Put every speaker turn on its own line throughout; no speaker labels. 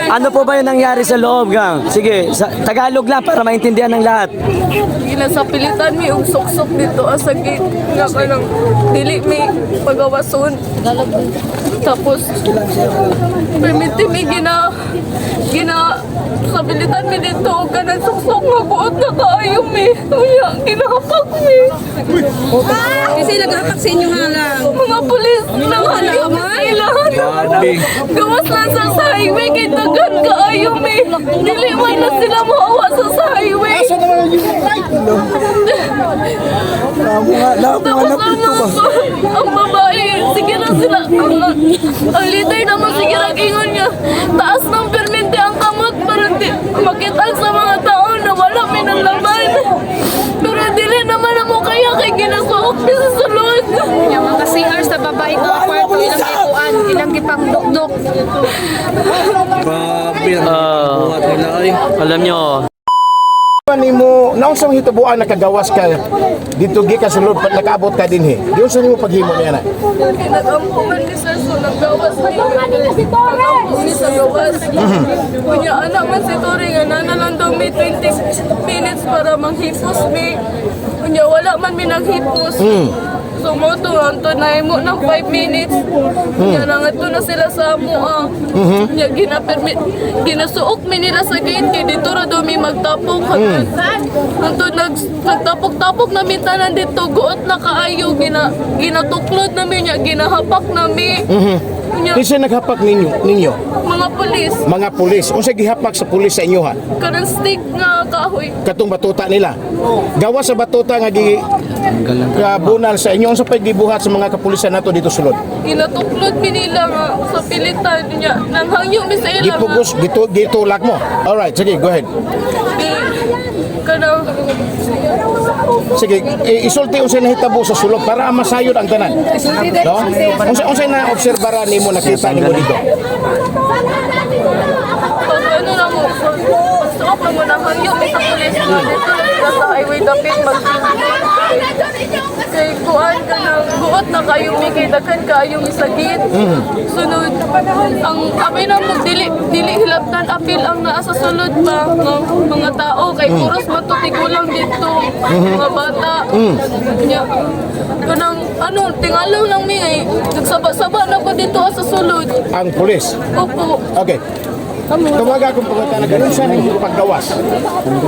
Ano po ba yung nangyari sa loob, gang? Sige, Tagalog lang para maintindihan ng lahat.
Ginasapilitan mi og suksok dito sa gate nga kanang dili mi pagawason. Tapos permiti mi sapilitan mi dito og kanang suksok nga buot na kaayo mi. Uya ginahapak mi.
Kasi naghapak sa inyo halang.
Mga pulis nang halaman. Gawas lang sa highway kay dagan kaayo mi. Dili man na sila maawa sa highway. Tapos ang babae, sige na sila. Ang leader naman sige na ingon niya. Taas ng permente ang kamot para makita sa mga tao na wala may ng laman. Pero dili naman na mo kaya kay ginasuok sa sulod.
Yung mga CR sa babae ko, kwarto ilang ikuan, ilang gipang dukduk.
Alam nyo,
Nimo naunsang hitabuan nakagawas ka dito gikan sa loob nakaabot ka dinhi. Diyon sa nimo paghimo niya na.
Nag-ampuman ni Sir so naggawas ni Nag-ampuman ni sa gawas. Kunya anak man si Tore nga nanalang daw may 20 minutes para manghipos mi. Kunya wala man mi naghipos. So mo to anto na mo ng 5 minutes. Kunya nangadto na sila sa amoa. Kunya ginasuok mi nila sa gate kay dito ra daw mi magtapok. Anto nagtapok-tapok na mi tanan dito guot na kaayo ginatuklod na mi nya ginahapak na mi.
Kasi naghapak ninyo
Mga pulis,
mga pulis. Unsa gihapak sa pulis sa inyo ha?
kanang stick nga kahoy.
Katong batuta nila. Gawas sa batuta nga bunal sa inyo unsa pay gibuhat sa mga kapulisan nato dito sulod.
Ginatuklod mi nila nga sa pilitan niya. Nanghangyo mi sa ila nga.
Gipugos gitulak mo. All right, sige, go ahead.
Kanang
Sige, isulti unsay nahitabo sa sulod para masayod ang tanan. No? Unsay na obserbara nimo nakita nimo dito?
pag ano na mo, pag mo nanghangyo mi sa pulis nga dito na sa highway dapit kay kuan kanang buot na kayo mi kay daghan kaayo mi sa gate. Sunod ang amay na mo dili hilabtan apil ang naa sa sulod pa mga tao kay puros matutigulang dito mga bata. Nya kanang ano tingalaw lang mi ay nagsaba-saba na ko dito sa sulod.
Ang pulis.
Opo.
Okay. Tumaga akong pagkata na ganun siya ng paggawas.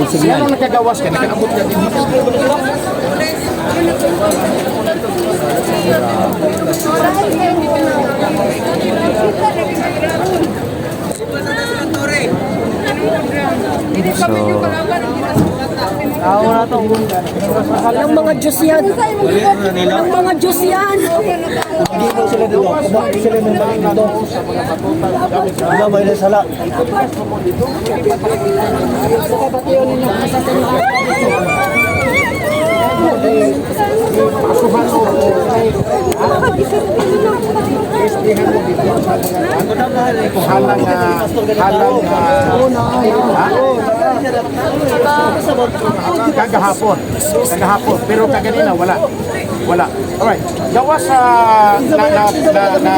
Sino nakagawas ka? Nakaabot ka din.
Ang mga Diyos yan. Ang mga Diyos yan.
Sila dito. Sila ng balik dito. Ano ba yung sala? Kagahapon. Pero kaganina wala. Alright. Gawas sa na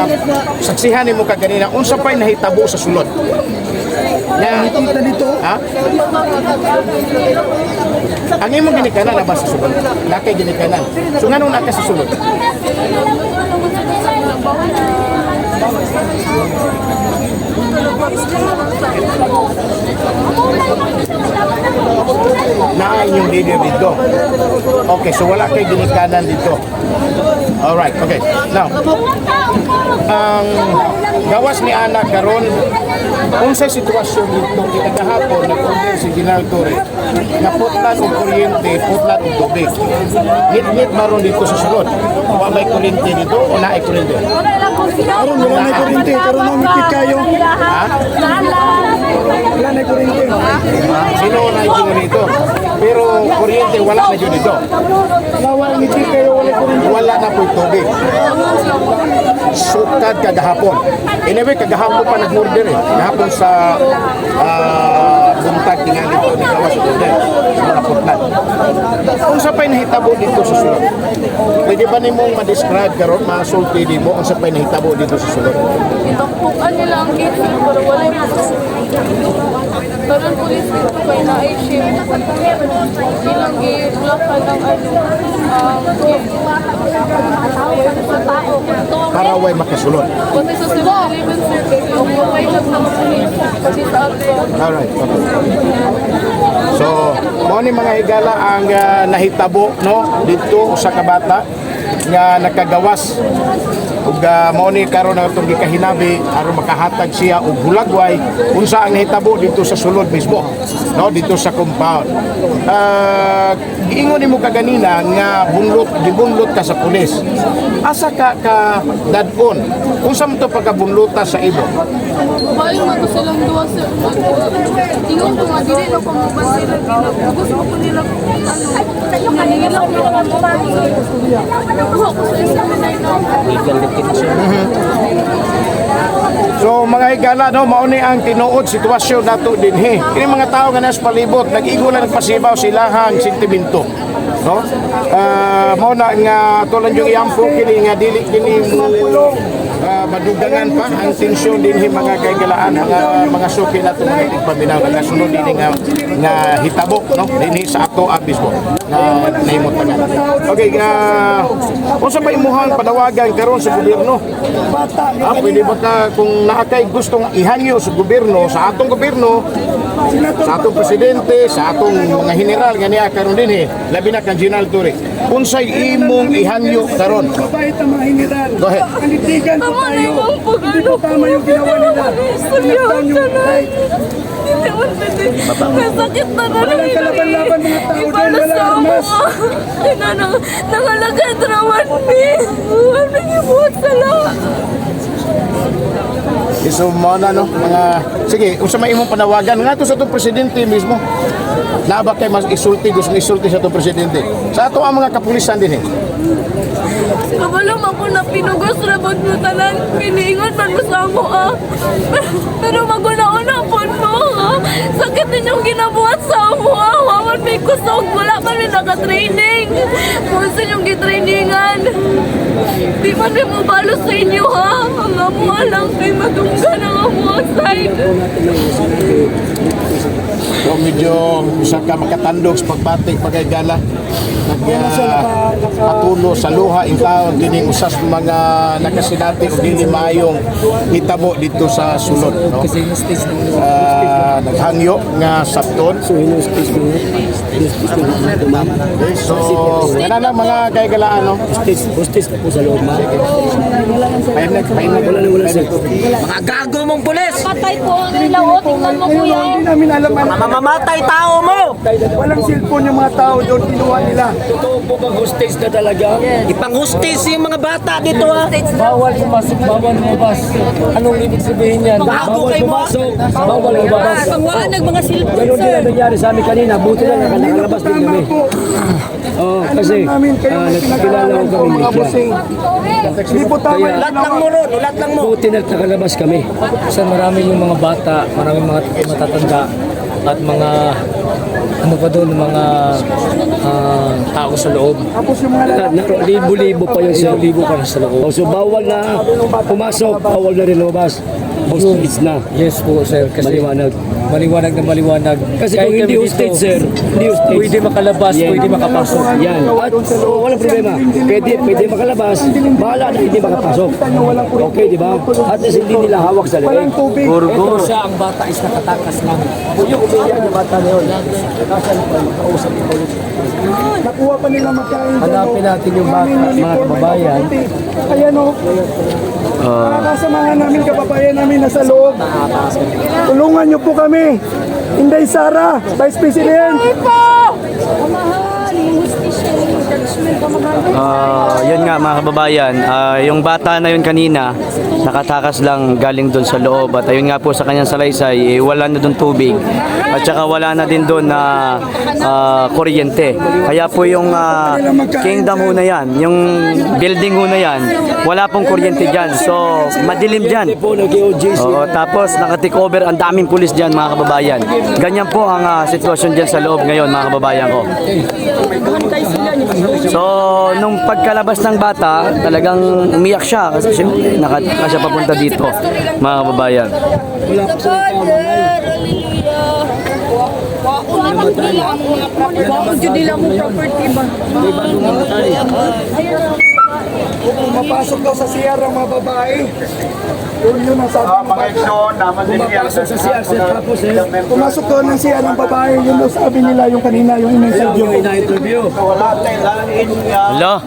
saksihan nimo kaganina unsa pay nahitabo sa sulod? Nakita dito. Ha? Ang imong ginikanan na ba sa sulod? Nakay ginikanan. So nganong naka sa sulod? Na inyong video dito. Okay, so wala kay ginikanan dito. Alright, okay. Now, ang gawas ni Ana karon unsay sitwasyon dito kita kahapon nag-order si General Torre na putlan og kuryente, putlan og tubig. Nit maron dito sa sulod. Wa may kuryente dito o naay kuryente? Karon wala may kuryente, karon namipit kayo. Ha? Wala na kuryente. Sino na generator? Pero kuryente wala na jud dito. Wala nipit kayo wala kuryente. Wala na po tubig. Sukad kagahapon. Anyway, kagahapon pa nag-order eh. Kahapon sa buntag tingali ko ni Gawas order sa mga putlan. Kung sa pa'y nahitabo dito sa sulod? Pwede ba nimong ma-describe karon masulti mo kung sa pa'y nahitabo dito sa sulod?
Itakpukan nila ang gate pero wala yung pulis dito kay na-ship. Bilang i-blockan ng
Para way makasulod.
pati sa 7-Eleven sir, okay lang ng pulis. Pati sa atin.
Alright, okay. So, mo ni mga higala ang nahitabo no dito sa kabata nga nakagawas ug mao ni karon na itong gikahinabi aron makahatag siya og hulagway unsa ang nahitabo dito sa sulod mismo no dito sa compound. Giingon nimo kaganina nga gibunlot ka sa pulis. Asa ka dadon? Unsa man to pagkabunlota sa ibo?
Bayo man ko silang duwa sir. Tingnan ko nga dili na pamubad sila. Gusto ko nila naningil ako ng nakuha ko sa isang pinay na.
So mga higala no mao ni ang tinuod sitwasyon nato dinhi. Kini mga tao nga nas palibot nag-igo lang nagpasibaw sila hang sentimento. No? Mao na nga tulan yung iyampo kini nga dili kini mo madugangan pa ang tensyon dinhi mga kaigalaan mga suki nato mga ipabinaw nga sunod dinhi nga hitabo no dinhi sa ato abismo na nahimotagan. Okay unsa pa imuhang panawagan karon sa gobyerno? Pwede ba ka kung naakay gustong ihangyo sa gobyerno, sa atong gobyerno, sa atong presidente, sa atong mga general nga niya karon dinhi, labi na kang General Torre. Unsay imong ihangyo karon?
Mabait ang mga general.
Go ahead.
Kanitigan po
Tama na
tayo.
yung
Hindi po tama yung ginawa nila. Sinaktan yung right.
Masakit na na
Walang kalaban-laban mga tao doon. Wala armas.
Nangalagad naman ni. Ano yung buhat sala?
So mo na no mga sige unsa may imong panawagan ngadto sa atong presidente mismo. Naba kay mas isulti gusto isulti sa atong presidente. Sa ato ang mga kapulisan dinhi.
Kabalam ako na pinugos na tanan. Piniingon man mo sa mo Pero maguna-una po mo Sakit ninyong ginabuhat sa mo Wawan may kusog. Wala man may naka-training. Kung sa inyong gitrainingan. Di man may mabalo sa inyo Ang amo lang kay madunggan ang amo side.
So medyo isa ka makatandog sa pagbatik pagkaigala patulo sa luha in tawag dining usas mga nakasinati o dili maayong hitabo dito sa sulod no? Naghangyo nga sapton okay, so yan na mga kaigalaan no?
Hostis po sa loob ma.
Pahinig
Wala sir. Mga gago mong pulis!
Patay po ang ilaw. Tingnan mo kuya.
Hindi namin alam.
Mamamatay tao mo!
Walang cellphone yung mga tao doon. Kinuha nila.
Totoo po bang hostage na talaga? Ipang-hostage yung mga bata dito ha?
Bawal pumasok, bawal lumabas. Anong ibig sabihin yan?
Bago
Bawal
kayo mo!
pumasok, bawal lumabas.
Pangwaanag mga silpon
Ganun din ang nangyari sa amin kanina. Buti lang nakalabas din
Tama
kami.
po.
Oo, kasi
Namin kayo may
nagkilala ko
pinag-aralan po
kami
mga
media.
bossing. Hindi po tama yung
Ulat lang mo ron, ulat lang mo. Buti na nakalabas kami.
Kasi maraming yung mga bata, maraming mga matatanda, at mga ano pa doon, mga tao sa loob.
Tapos yung mga lalaki.
Libo-libo pa yun sir.
Libo pa sa loob.
Oh, so bawal na pumasok, bawal na rin lumabas. Hostage na.
Yes po sir, kasi
Maliwanag.
maliwanag na maliwanag.
Kasi
Kahit
kung hindi
kami
hostage
dito,
sir, hindi hostage.
pwede makalabas,
Yan.
pwede makapasok.
Yan. At walang problema. Pwede makalabas, bahala na hindi makapasok. Okay, di ba? At least hindi nila hawak sa
Walang
leeg.
tubig.
Ito siya, ang bata is nakatakas lang.
Yung umiyak na bata na yun. Kasan pa yung kausap ko ulit.
Nakuha pa nila magkain.
Hanapin natin yung bata, mga kababayan.
Ayan o. Nakakasamahan namin kababayan namin nasa loob. Tulungan niyo po kami. Inday Sara, Vice President.
Yun nga mga kababayan, yung bata na yun kanina, nakatakas lang galing doon sa loob. At ayun nga po sa kanyang salaysay, wala na doon tubig. At saka wala na din doon na kuryente. Kaya po yung kingdom ho na yan, yung building ho na yan, wala pong kuryente dyan. So madilim dyan. Oo, tapos naka-take over ang daming pulis dyan mga kababayan. Ganyan po ang sitwasyon dyan sa loob ngayon mga kababayan ko. So, nung pagkalabas ng bata, talagang umiyak siya kasi siyempre nakataka siya papunta dito, mga kababayan.
nila mo property ba?
Mapasok daw sa CR ang mga babae. Yun ang sabi ng bata.
Pumapasok sa CR, tapos
Pumasok daw ng CR ang babae. Yun ang sabi nila yung kanina, yung in-interview.
ina-interview.
Hello?